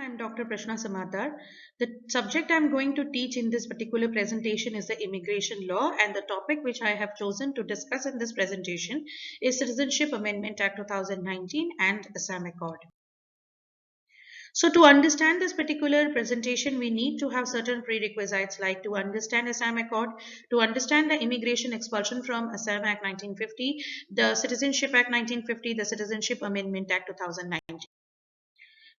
I'm Dr. Prashna Samadar. The subject I'm going to teach in this particular presentation is the immigration law, and the topic which I have chosen to discuss in this presentation is Citizenship Amendment Act 2019 and Assam Accord. So to understand this particular presentation, we need to have certain prerequisites like to understand Assam Accord, to understand the Immigration Expulsion from Assam Act 1950, the Citizenship Act 1950, the Citizenship Amendment Act 2019.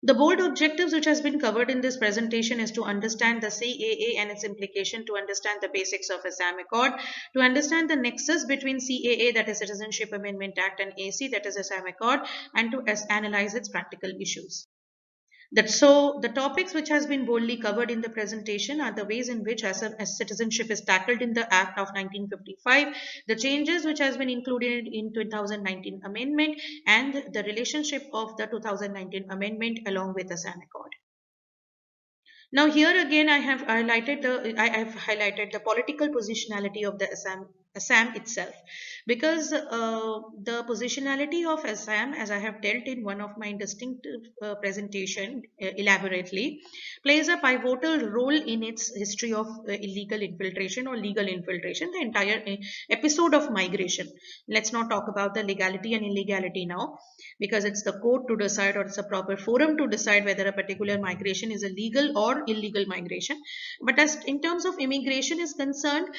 The bold objectives which has been covered in this presentation is to understand the CAA and its implication, to understand the basics of Assam Accord, to understand the nexus between CAA, that is Citizenship Amendment Act, and AC, that is Assam Accord, and to analyze its practical issues. So the topics which has been boldly covered in the presentation are the ways in which as citizenship is tackled in the Act of 1955, the changes which has been included in 2019 amendment, and the relationship of the 2019 amendment along with the Assam Accord. Now here again I have highlighted the political positionality of the Assam itself, because the positionality of Assam, as I have dealt in one of my distinctive presentation elaborately, plays a pivotal role in its history of illegal infiltration or legal infiltration, the entire episode of migration. Let's not talk about the legality and illegality now, because it's the court to decide, or it's a proper forum to decide whether a particular migration is a legal or illegal migration. But as in terms of immigration is concerned,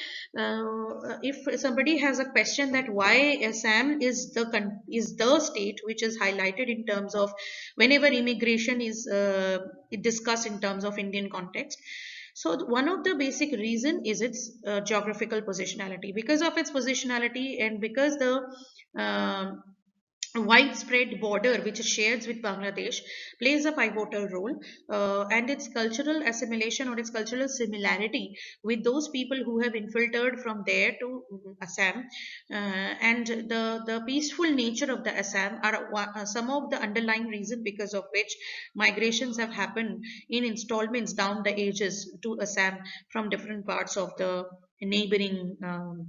if somebody has a question that why Assam is the state which is highlighted in terms of whenever immigration is discussed in terms of Indian context. So one of the basic reason is its geographical positionality. Because of its positionality and because the widespread border which it shares with Bangladesh plays a pivotal role, and its cultural assimilation or its cultural similarity with those people who have infiltrated from there to Assam, and the peaceful nature of the Assam are some of the underlying reason because of which migrations have happened in installments down the ages to Assam from different parts of the neighboring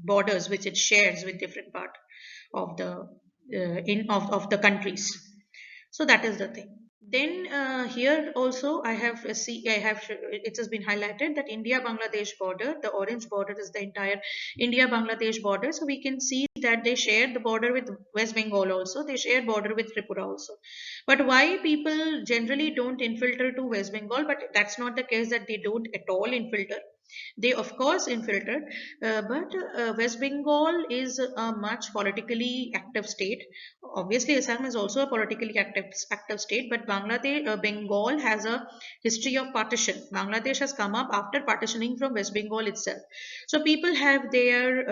borders which it shares with different part of the of the countries. So that is the thing. Then here also I have it has been highlighted that India Bangladesh border, the orange border is the entire India Bangladesh border. So we can see that they share the border with West Bengal also, they share border with Tripura also. But why people generally don't infiltrate to West Bengal? But that's not the case that they don't at all infiltrate. They of course infiltrate, but West Bengal is a much politically active state. Obviously, Assam is also a politically active state, but Bengal has a history of partition. Bangladesh has come up after partitioning from West Bengal itself. So people have their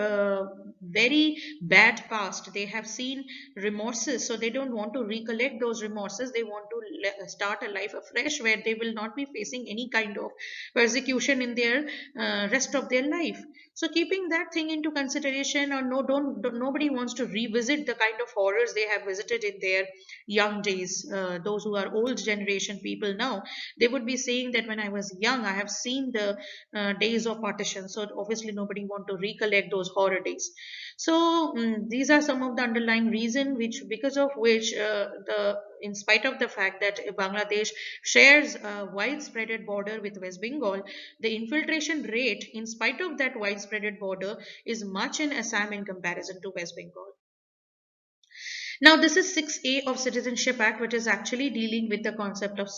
very bad past. They have seen remorses, so they don't want to recollect those remorses. They want to start a life afresh where they will not be facing any kind of persecution in their rest of their life. So keeping that thing into consideration, or nobody wants to revisit the kind of horrors they have visited in their young days. Those who are old generation people now, they would be saying that when I was young, I have seen the days of partition. So obviously nobody want to recollect those horror days. So these are some of the underlying reason which, because of which the in spite of the fact that Bangladesh shares a widespread border with West Bengal, the infiltration rate, in spite of that widespread border, is much in Assam in comparison to West Bengal. Now, this is 6A of Citizenship Act, which is actually dealing with the concept of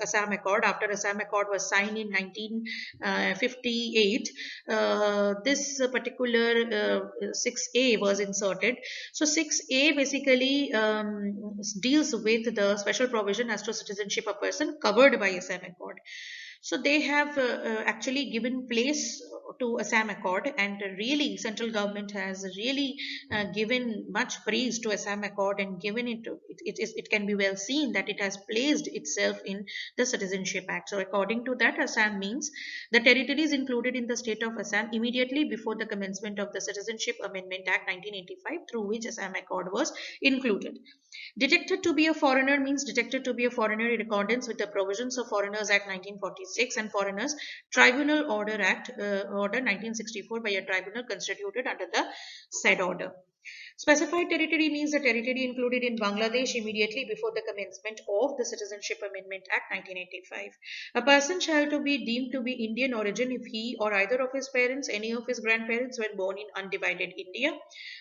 Assam Accord. After Assam Accord was signed in 1958, this particular 6A was inserted. So 6A basically deals with the special provision as to citizenship of person covered by Assam Accord. So they have actually given place to Assam Accord, and really central government has really given much praise to Assam Accord, and given it can be well seen that it has placed itself in the Citizenship Act. So according to that, Assam means the territories included in the state of Assam immediately before the commencement of the Citizenship Amendment Act 1985, through which Assam Accord was included. Detected to be a foreigner means detected to be a foreigner in accordance with the provisions of Foreigners Act 1946 and Foreigners Tribunal Order Act Order 1964 by a tribunal constituted under the said order. Specified territory means the territory included in Bangladesh immediately before the commencement of the Citizenship Amendment Act 1985. A person shall to be deemed to be Indian origin if he or either of his parents, any of his grandparents were born in undivided India.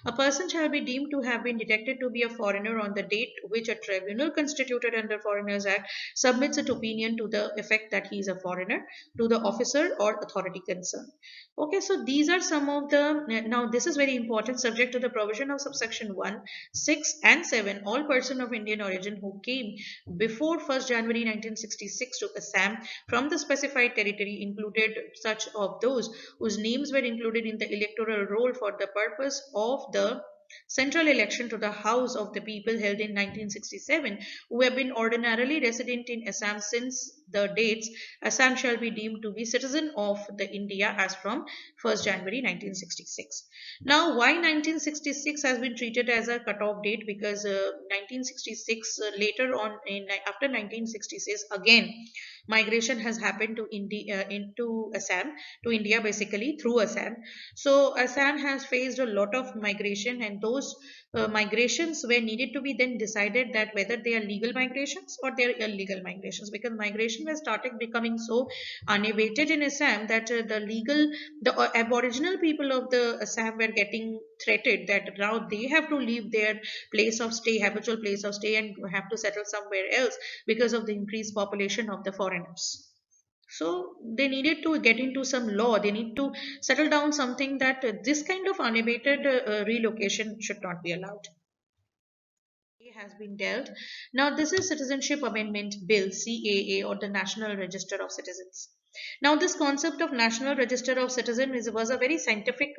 A person shall be deemed to have been detected to be a foreigner on the date which a tribunal constituted under Foreigners Act submits its opinion to the effect that he is a foreigner to the officer or authority concerned. Okay, so these are some of the, now this is very important, subject to the provision of subsection 1, 6 and 7, all person of Indian origin who came before 1st January 1966 to Assam from the specified territory included such of those whose names were included in the electoral roll for the purpose of the central election to the House of the People held in 1967, who have been ordinarily resident in Assam since the dates, Assam shall be deemed to be citizen of the India as from 1st January 1966. Now, why 1966 has been treated as a cutoff date? Because 1966 later on in after 1966 again migration has happened to India into Assam to India basically through Assam. So Assam has faced a lot of migration, and those migrations were needed to be then decided that whether they are legal migrations or they are illegal migrations, because migration has started becoming so unabated in Assam that the aboriginal people of the Assam were getting threatened that now they have to leave their place of stay, habitual place of stay, and have to settle somewhere else because of the increased population of the foreigners. So they needed to get into some law. They need to settle down something that this kind of unabated relocation should not be allowed. Has been dealt. Now, this is Citizenship Amendment Bill CAA, or the National Register of Citizens. Now, this concept of National Register of Citizens was a very scientific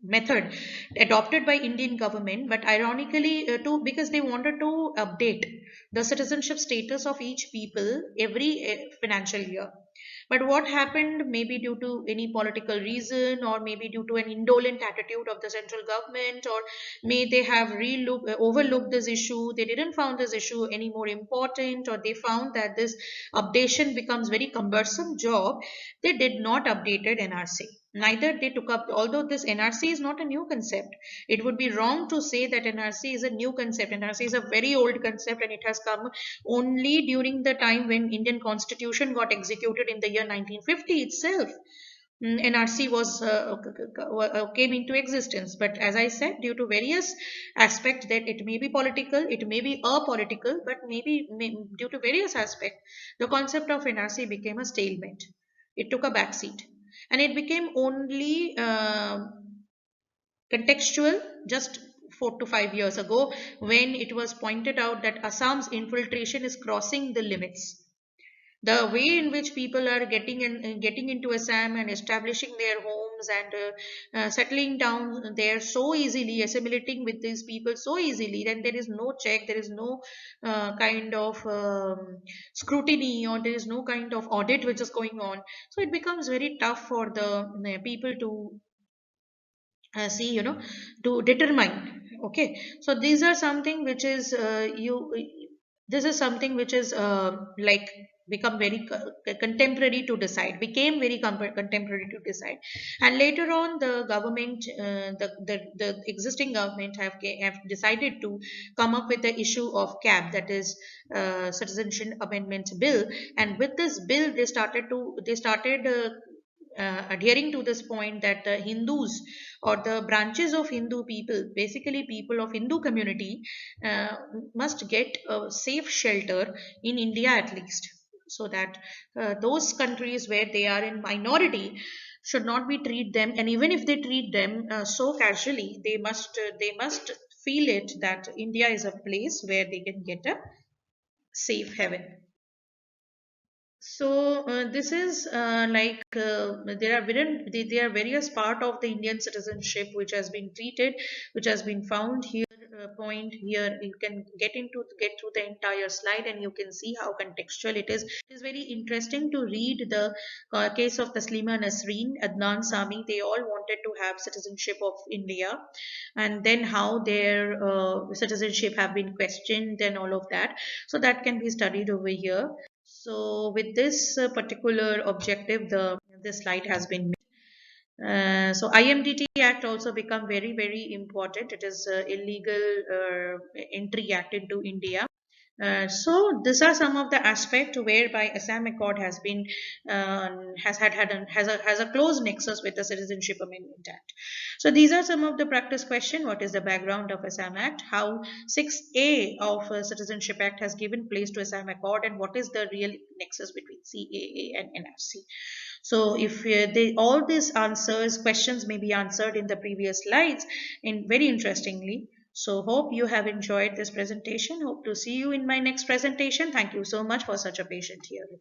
method adopted by Indian government, but ironically, too, because they wanted to update the citizenship status of each people every financial year. But what happened, maybe due to any political reason, or maybe due to an indolent attitude of the central government, or may they have overlooked this issue, they didn't found this issue any more important, or they found that this updation becomes very cumbersome job, they did not updated NRC. Neither they took up, although this NRC is not a new concept. It would be wrong to say that NRC is a new concept. NRC is a very old concept, and it has come only during the time when Indian Constitution got executed in the year 1950 itself. NRC was came into existence, but as I said, due to various aspects, that it may be political, it may be apolitical, but due to various aspects, the concept of NRC became a stalemate. It took a backseat, and it became only contextual just 4 to 5 years ago, when it was pointed out that Assam's infiltration is crossing the limits. The way in which people are getting into Assam and establishing their homes and settling down there so easily, assimilating with these people so easily, then there is no check, there is no kind of scrutiny, or there is no kind of audit which is going on. So it becomes very tough for the people to see, to determine. Okay, so these are something which is you this is something which is like become very contemporary to decide, became very contemporary to decide. And later on, the government, the existing government have decided to come up with the issue of CAB, that is Citizenship Amendment Bill. And with this bill, they started adhering to this point that the Hindus, or the branches of Hindu people, basically people of Hindu community, must get a safe shelter in India at least, so that those countries where they are in minority should not be treat them, and even if they treat them so casually, they must feel it that India is a place where they can get a safe haven. So this is there are various part of the Indian citizenship which has been treated, which has been found here. Point here, you can get through the entire slide, and you can see how contextual it is. It is very interesting to read the case of Taslima Nasreen, Adnan Sami. They all wanted to have citizenship of India, and then how their citizenship have been questioned and all of that. So that can be studied over here. So with this particular objective, the this slide has been made. So IMDT Act also become very, very important. It is illegal entry act into India. So these are some of the aspects whereby Assam Accord has been has a close nexus with the Citizenship Amendment Act. So these are some of the practice question. What is the background of Assam Act? How 6A of Citizenship Act has given place to Assam Accord, and what is the real nexus between CAA and NRC? So if all these answers questions may be answered in the previous slides in very interestingly. So hope you have enjoyed this presentation. Hope to see you in my next presentation. Thank you so much for such a patient hearing.